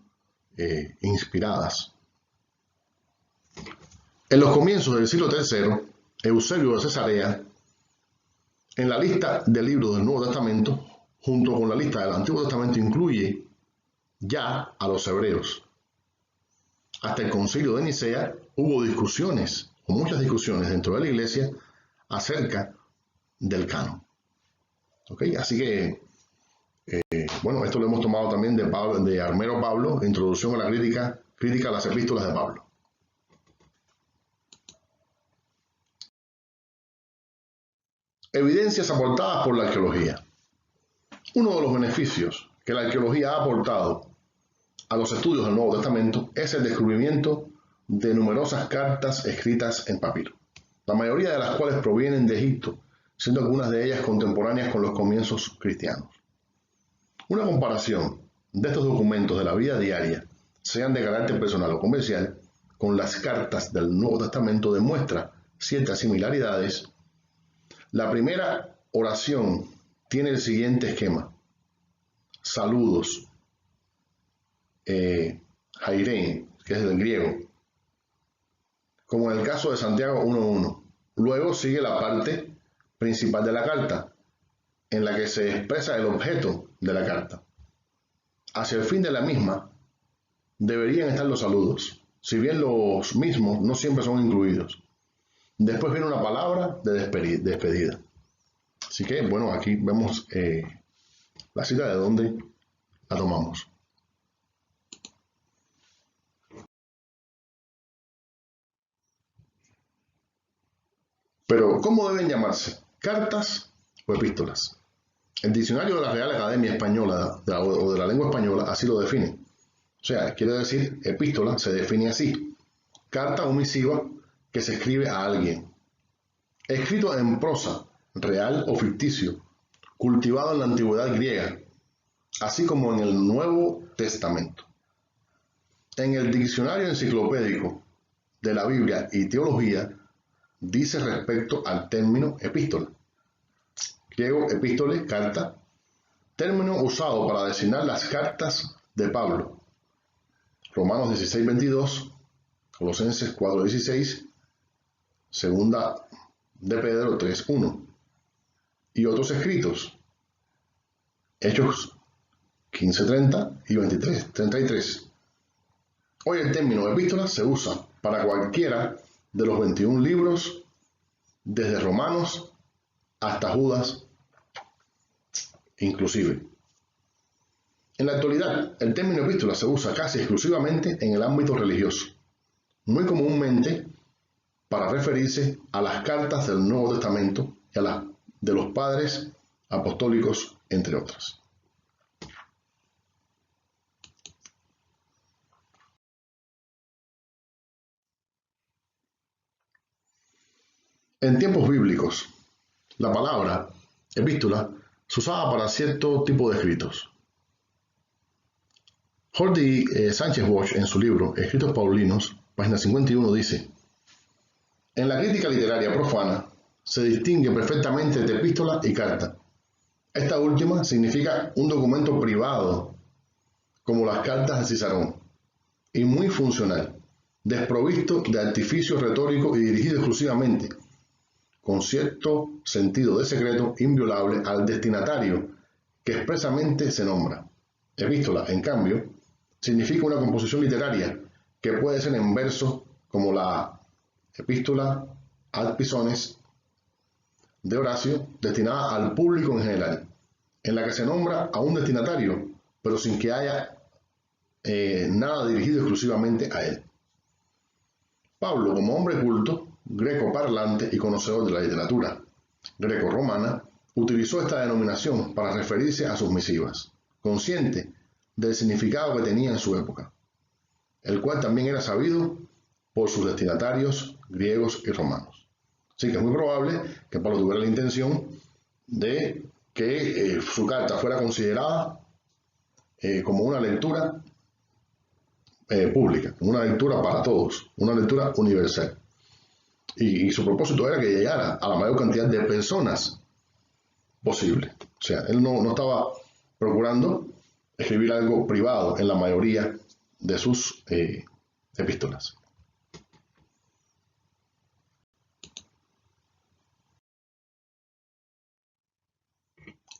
inspiradas. En los comienzos del siglo III, Eusebio de Cesarea, en la lista de libros del Nuevo Testamento, junto con la lista del Antiguo Testamento, incluye ya a los hebreos. Hasta el Concilio de Nicea hubo discusiones, o muchas discusiones dentro de la Iglesia, acerca del canon. ¿Okay? Así que, bueno, esto lo hemos tomado también de Armero Pablo, Introducción a la crítica a las epístolas de Pablo. Evidencias aportadas por la arqueología. Uno de los beneficios que la arqueología ha aportado a los estudios del Nuevo Testamento es el descubrimiento de numerosas cartas escritas en papiro, la mayoría de las cuales provienen de Egipto, siendo algunas de ellas contemporáneas con los comienzos cristianos. Una comparación de estos documentos de la vida diaria, sean de carácter personal o comercial, con las cartas del Nuevo Testamento demuestra ciertas similaridades. La primera oración tiene el siguiente esquema: saludos, Jairein, que es del griego, como en el caso de Santiago 1.1. Luego sigue la parte principal de la carta, en la que se expresa el objeto de la carta. Hacia el fin de la misma deberían estar los saludos, si bien los mismos no siempre son incluidos. Después viene una palabra de despedida. Así que, bueno, aquí vemos la cita de donde la tomamos. Pero, ¿cómo deben llamarse? ¿Cartas o epístolas? El diccionario de la Real Academia Española o de la lengua española así lo define. O sea, quiere decir, epístola se define así: carta o misiva que se escribe a alguien, escrito en prosa, real o ficticio, cultivado en la antigüedad griega, así como en el Nuevo Testamento. En el diccionario enciclopédico de la Biblia y teología dice respecto al término epístola, griego epístole, carta, término usado para designar las cartas de Pablo, Romanos 16:22, Colosenses 4:16, segunda de Pedro 3:1, y otros escritos, Hechos 15:30 y 23:33. Hoy el término epístola se usa para cualquiera de los 21 libros, desde Romanos hasta Judas inclusive. En la actualidad, el término epístola se usa casi exclusivamente en el ámbito religioso, muy comúnmente para referirse a las cartas del Nuevo Testamento y a las de los padres apostólicos, entre otras. En tiempos bíblicos, la palabra epístola se usaba para cierto tipo de escritos. Jordi Sánchez Bosch, en su libro Escritos Paulinos, página 51, dice: en la crítica literaria profana se distingue perfectamente entre epístola y carta. Esta última significa un documento privado, como las cartas de Cicerón, y muy funcional, desprovisto de artificios retóricos y dirigido exclusivamente, con cierto sentido de secreto inviolable, al destinatario que expresamente se nombra. Epístola, en cambio, significa una composición literaria que puede ser en verso, como la epístola ad Pisones de Horacio, destinada al público en general, en la que se nombra a un destinatario, pero sin que haya nada dirigido exclusivamente a él. Pablo, como hombre culto, greco parlante y conocedor de la literatura greco-romana, utilizó esta denominación para referirse a sus misivas, consciente del significado que tenía en su época, el cual también era sabido por sus destinatarios griegos y romanos. Así que es muy probable que Pablo tuviera la intención de que su carta fuera considerada como una lectura pública, una lectura para todos, una lectura universal. Y su propósito era que llegara a la mayor cantidad de personas posible. O sea, él no estaba procurando escribir algo privado en la mayoría de sus epístolas.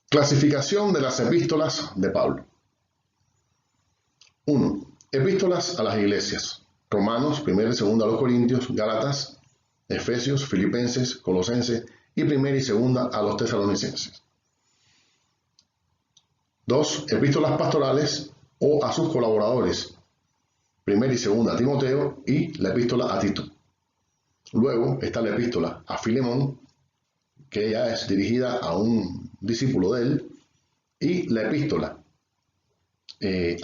Clasificación de las epístolas de Pablo. 1. Epístolas a las iglesias. Romanos, 1 y 2 a los Corintios, Gálatas, Efesios, Filipenses, Colosenses y 1 y 2 a los Tesalonicenses. 2. Epístolas pastorales o a sus colaboradores. 1 y 2 a Timoteo y la epístola a Tito. Luego está la epístola a Filemón, que ya es dirigida a un discípulo de él, y la epístola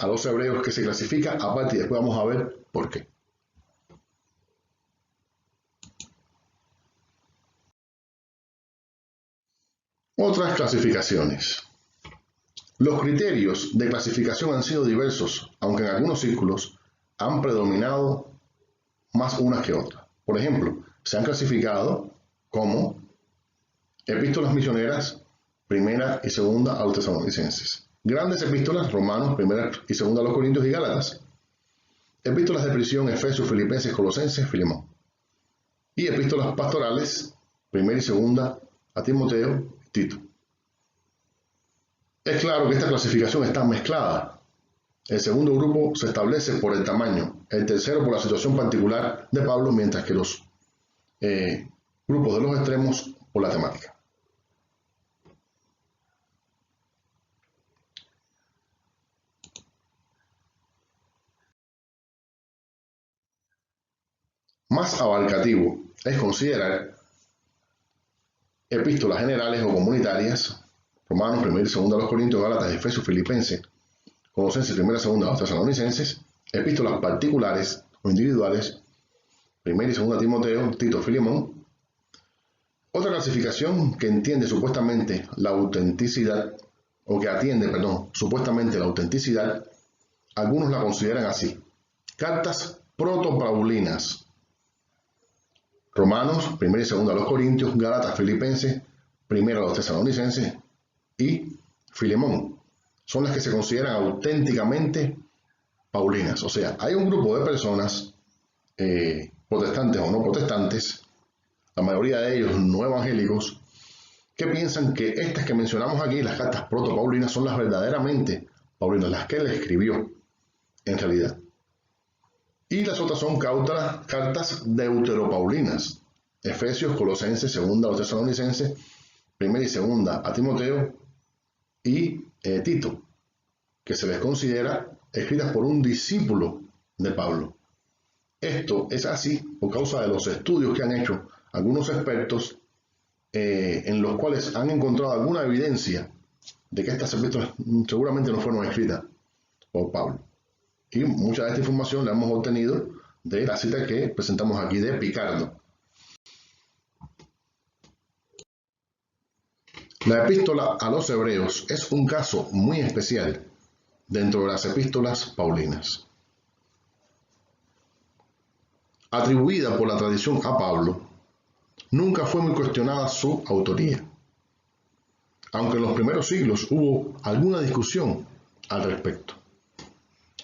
a los hebreos, que se clasifica aparte, y después vamos a ver por qué. Otras clasificaciones. Los criterios de clasificación han sido diversos, aunque en algunos círculos han predominado más unas que otras. Por ejemplo, se han clasificado como epístolas misioneras, 1 y 2 a los Tesalonicenses. Grandes epístolas, Romanos, 1 y 2 a los Corintios y Gálatas. Epístolas de prisión, Efesios, Filipenses, Colosenses, Filemón. Y epístolas pastorales, 1 y 2 a Timoteo y Tito. Es claro que esta clasificación está mezclada. El segundo grupo se establece por el tamaño, el tercero por la situación particular de Pablo, mientras que los grupos de los extremos por la temática. Más abarcativo es considerar epístolas generales o comunitarias, Romanos, 1 y 2 a los Corintios, Gálatas, Efesios, Filipenses, Colosenses, 1 y 2 a los Tesalonicenses, epístolas particulares o individuales, 1 y 2 a Timoteo, Tito, Filemón. Otra clasificación que entiende supuestamente la autenticidad, o que atiende, supuestamente la autenticidad, algunos la consideran así: cartas protopaulinas. Romanos, 1 y 2 a los Corintios, Gálatas, Filipenses, 1 a los Tesalonicenses y Filemón. Son las que se consideran auténticamente paulinas. O sea, hay un grupo de personas, protestantes o no protestantes, la mayoría de ellos no evangélicos, que piensan que estas que mencionamos aquí, las cartas protopaulinas, son las verdaderamente paulinas, las que él escribió en realidad. Y las otras son cartas deuteropaulinas, Efesios, Colosenses, 2 a los Tesalonicenses, 1 y 2 a Timoteo y Tito, que se les considera escritas por un discípulo de Pablo. Esto es así por causa de los estudios que han hecho algunos expertos en los cuales han encontrado alguna evidencia de que estas epístolas seguramente no fueron escritas por Pablo. Y mucha de esta información la hemos obtenido de la cita que presentamos aquí de Picardo. La epístola a los hebreos es un caso muy especial dentro de las epístolas paulinas. atribuida por la tradición a Pablo, nunca fue muy cuestionada su autoría, aunque en los primeros siglos hubo alguna discusión al respecto.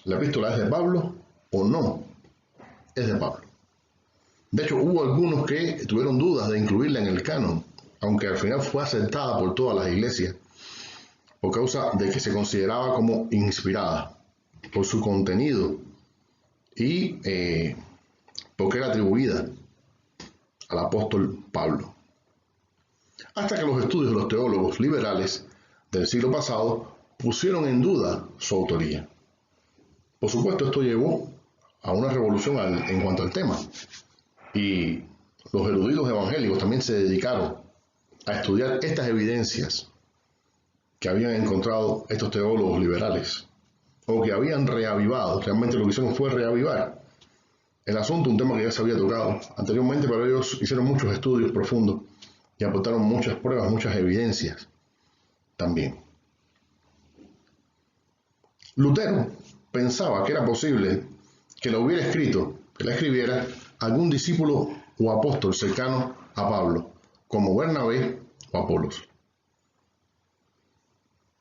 ¿La epístola es de Pablo o no es de Pablo? De hecho, hubo algunos que tuvieron dudas de incluirla en el canon, aunque al final fue aceptada por todas las iglesias, por causa de que se consideraba como inspirada por su contenido y porque era atribuida al apóstol Pablo. Hasta que los estudios de los teólogos liberales del siglo pasado pusieron en duda su autoría. Por supuesto, esto llevó a una revolución en cuanto al tema, y los eruditos evangélicos también se dedicaron a estudiar estas evidencias que habían encontrado estos teólogos liberales, o que habían reavivado. Realmente lo que hicieron fue reavivar el asunto, un tema que ya se había tocado anteriormente, pero ellos hicieron muchos estudios profundos y aportaron muchas pruebas, muchas evidencias también. Lutero pensaba que era posible que lo hubiera escrito, que la escribiera algún discípulo o apóstol cercano a Pablo, como Bernabé o Apolos.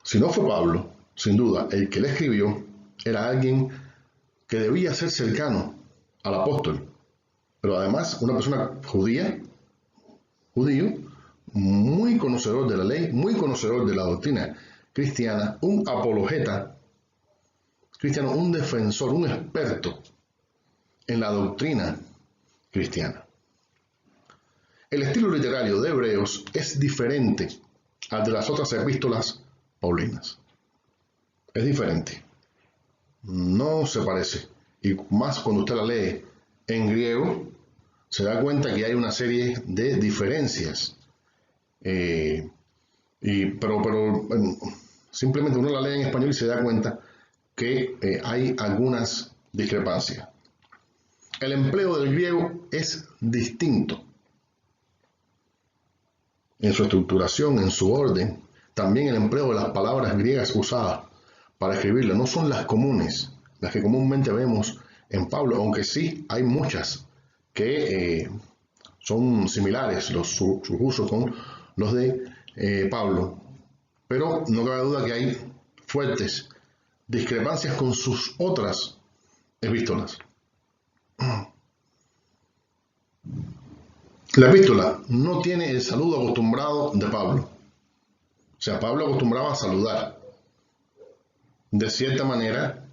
Si no fue Pablo, sin duda, el que le escribió era alguien que debía ser cercano al apóstol, pero además una persona judío, muy conocedor de la ley, muy conocedor de la doctrina cristiana, un apologeta cristiano, un defensor, un experto en la doctrina cristiana. El estilo literario de Hebreos es diferente al de las otras epístolas paulinas. Es diferente. No se parece. Y más cuando usted la lee en griego, se da cuenta que hay una serie de diferencias. Pero simplemente uno la lee en español y se da cuenta que hay algunas discrepancias. El empleo del griego es distinto en su estructuración, en su orden. También el empleo de las palabras griegas usadas para escribirla no son las comunes, las que comúnmente vemos en Pablo, aunque sí hay muchas que son similares, sus usos con los de Pablo. Pero no cabe duda que hay fuertes discrepancias con sus otras epístolas. La epístola no tiene el saludo acostumbrado de Pablo. O sea, Pablo acostumbraba a saludar de cierta manera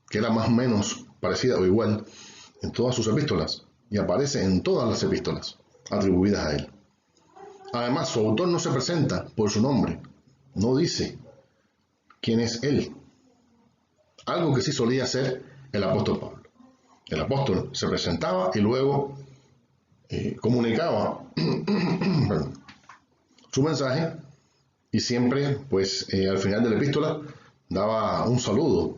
que era más o menos parecida o igual en todas sus epístolas, y aparece en todas las epístolas atribuidas a él. Además, su autor no se presenta por su nombre, no dice quién es él, algo que sí solía hacer el apóstol Pablo. El apóstol se presentaba y luego comunicaba su mensaje, y siempre, pues, al final de la epístola daba un saludo,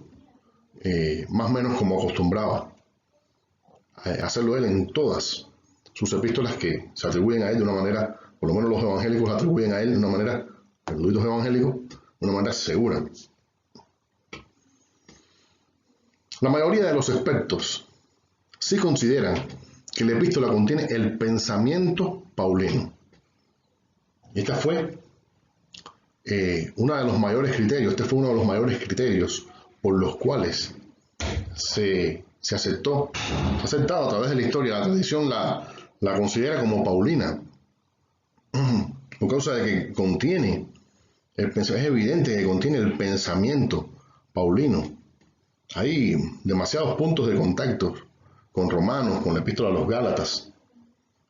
más o menos como acostumbraba hacerlo él en todas sus epístolas, que se atribuyen a él de una manera, por lo menos los evangélicos atribuyen a él de una manera, los eruditos evangélicos, de una manera segura. La mayoría de los expertos sí consideran que la epístola contiene el pensamiento paulino. Y esta fue uno de los mayores criterios, este fue uno de los mayores criterios por los cuales se ha aceptado a través de la historia. La tradición la considera como paulina, por causa de que contiene es evidente que contiene el pensamiento paulino. Hay demasiados puntos de contacto con Romanos, con la epístola a los Gálatas,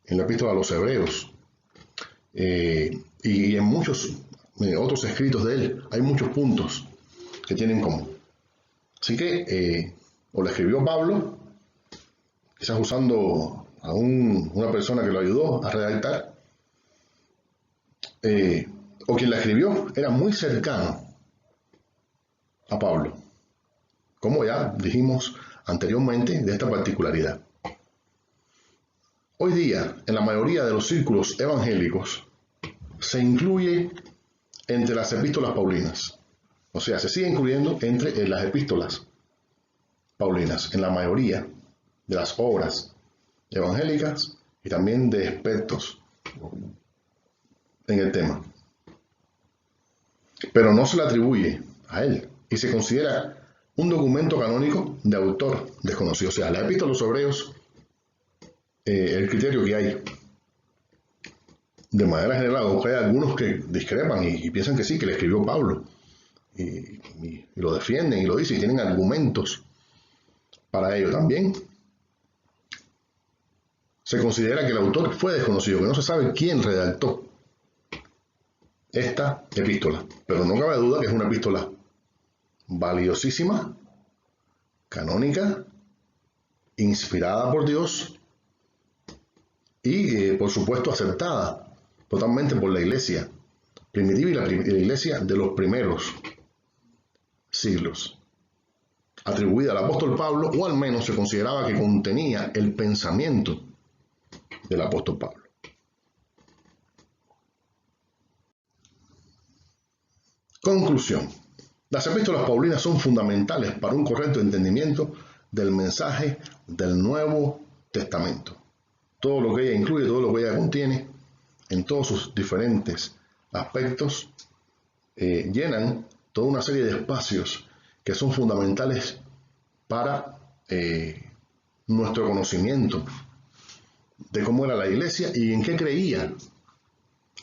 en la epístola a los Hebreos, y en muchos otros escritos de él hay muchos puntos que tienen en común. Así que o la escribió Pablo, quizás usando a una persona que lo ayudó a redactar, o quien la escribió era muy cercano a Pablo, como ya dijimos anteriormente de esta particularidad. Hoy día, en la mayoría de los círculos evangélicos, se incluye entre las epístolas paulinas. O sea, se sigue incluyendo entre las epístolas paulinas, en la mayoría de las obras evangélicas y también de expertos en el tema. Pero no se le atribuye a él y se considera un documento canónico de autor desconocido. O sea, la epístola a los hebreos, el criterio que hay de manera general, aunque hay algunos que discrepan y piensan que sí, que le escribió Pablo, y lo defienden y lo dicen y tienen argumentos para ello también. Se considera que el autor fue desconocido, que no se sabe quién redactó esta epístola, pero no cabe duda que es una epístola valiosísima, canónica, inspirada por Dios y, por supuesto, aceptada totalmente por la iglesia primitiva y la iglesia de los primeros siglos. Atribuida al apóstol Pablo, o al menos se consideraba que contenía el pensamiento del apóstol Pablo. Conclusión. Las epístolas paulinas son fundamentales para un correcto entendimiento del mensaje del Nuevo Testamento. Todo lo que ella incluye, todo lo que ella contiene, en todos sus diferentes aspectos, llenan toda una serie de espacios que son fundamentales para nuestro conocimiento de cómo era la iglesia y en qué creía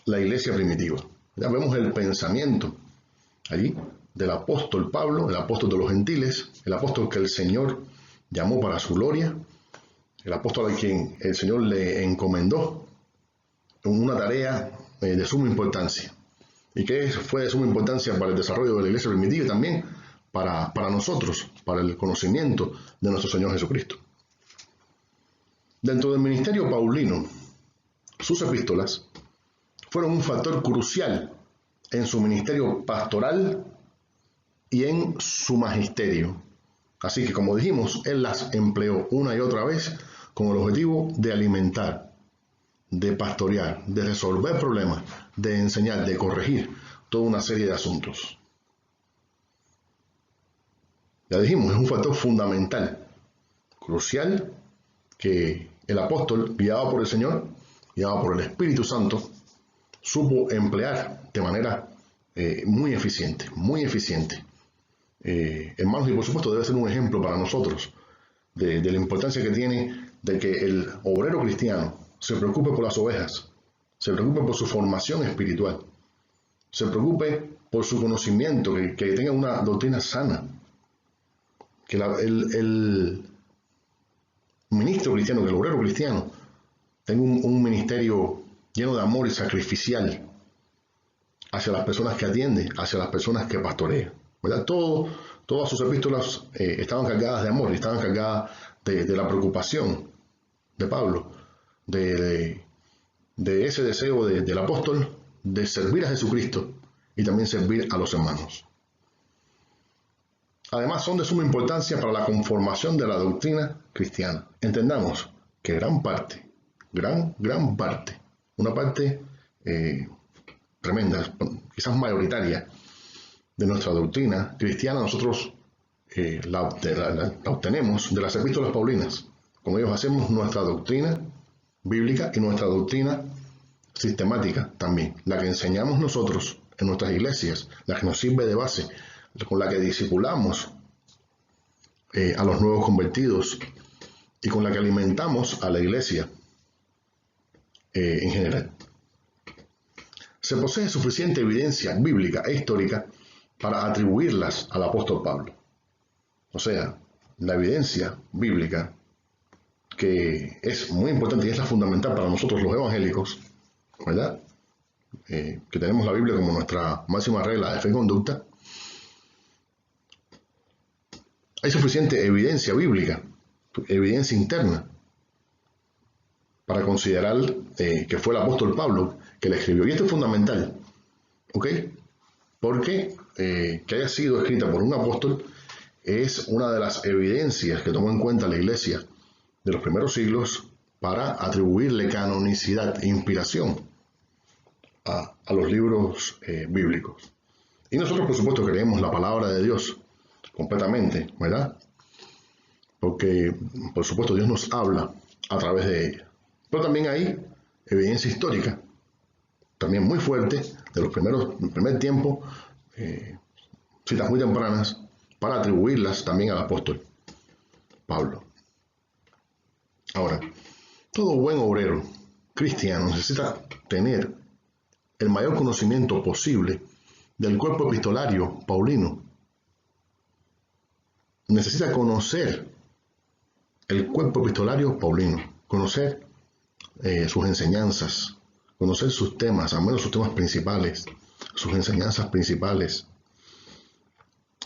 la iglesia primitiva. Ya vemos el pensamiento allí del apóstol Pablo, el apóstol de los gentiles, el apóstol que el Señor llamó para su gloria, el apóstol a quien el Señor le encomendó una tarea de suma importancia, y que fue de suma importancia para el desarrollo de la iglesia primitiva y también para nosotros, para el conocimiento de nuestro Señor Jesucristo. Dentro del ministerio paulino, sus epístolas fueron un factor crucial en su ministerio pastoral y en su magisterio. Así que, como dijimos, él las empleó una y otra vez con el objetivo de alimentar, de pastorear, de resolver problemas, de enseñar, de corregir toda una serie de asuntos. Ya dijimos, es un factor fundamental, crucial, que el apóstol, guiado por el Señor, guiado por el Espíritu Santo, supo emplear de manera muy eficiente, hermanos, y por supuesto debe ser un ejemplo para nosotros de la importancia que tiene de que el obrero cristiano se preocupe por las ovejas, se preocupe por su formación espiritual, se preocupe por su conocimiento, que tenga una doctrina sana, que el ministro cristiano, que el obrero cristiano tenga un ministerio lleno de amor y sacrificial hacia las personas que atiende, hacia las personas que pastorea, ¿verdad? Todas sus epístolas estaban cargadas de amor, estaban cargadas de la preocupación de Pablo, de ese deseo del apóstol de servir a Jesucristo y también servir a los hermanos. Además, son de suma importancia para la conformación de la doctrina cristiana. Entendamos que gran parte, una parte tremenda, quizás mayoritaria, de nuestra doctrina cristiana, nosotros la obtenemos de las epístolas paulinas. Con ellos hacemos nuestra doctrina bíblica y nuestra doctrina sistemática también, la que enseñamos nosotros en nuestras iglesias, la que nos sirve de base, con la que discipulamos a los nuevos convertidos y con la que alimentamos a la iglesia en general. Se posee suficiente evidencia bíblica e histórica para atribuirlas al apóstol Pablo. O sea, la evidencia bíblica, que es muy importante y es la fundamental para nosotros los evangélicos, ¿verdad? Que tenemos la Biblia como nuestra máxima regla de fe y conducta. Hay suficiente evidencia bíblica, evidencia interna, para considerar que fue el apóstol Pablo que le escribió. Y esto es fundamental, ¿ok? Porque que haya sido escrita por un apóstol es una de las evidencias que tomó en cuenta la iglesia de los primeros siglos para atribuirle canonicidad e inspiración a los libros bíblicos. Y nosotros, por supuesto, creemos la palabra de Dios completamente, ¿verdad? Porque, por supuesto, Dios nos habla a través de ella. Pero también hay evidencia histórica, también muy fuerte, de los primer tiempo, citas muy tempranas, para atribuirlas también al apóstol Pablo. Ahora, todo buen obrero cristiano necesita tener el mayor conocimiento posible del cuerpo epistolario paulino. Necesita conocer el cuerpo epistolario paulino, conocer sus enseñanzas, conocer sus temas, al menos sus temas principales, sus enseñanzas principales,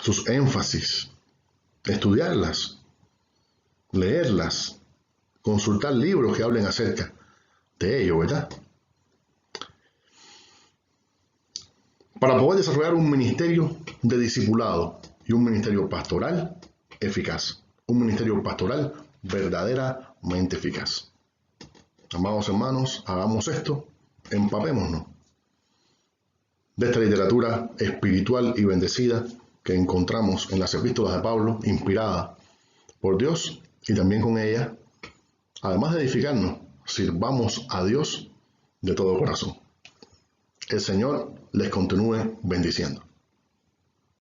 sus énfasis, estudiarlas, leerlas, consultar libros que hablen acerca de ello, ¿verdad? Para poder desarrollar un ministerio de discipulado y un ministerio pastoral eficaz, un ministerio pastoral verdaderamente eficaz. Amados hermanos, hagamos esto, empapémonos de esta literatura espiritual y bendecida que encontramos en las epístolas de Pablo, inspirada por Dios, y también con ella, además de edificarnos, sirvamos a Dios de todo corazón. El Señor les continúe bendiciendo.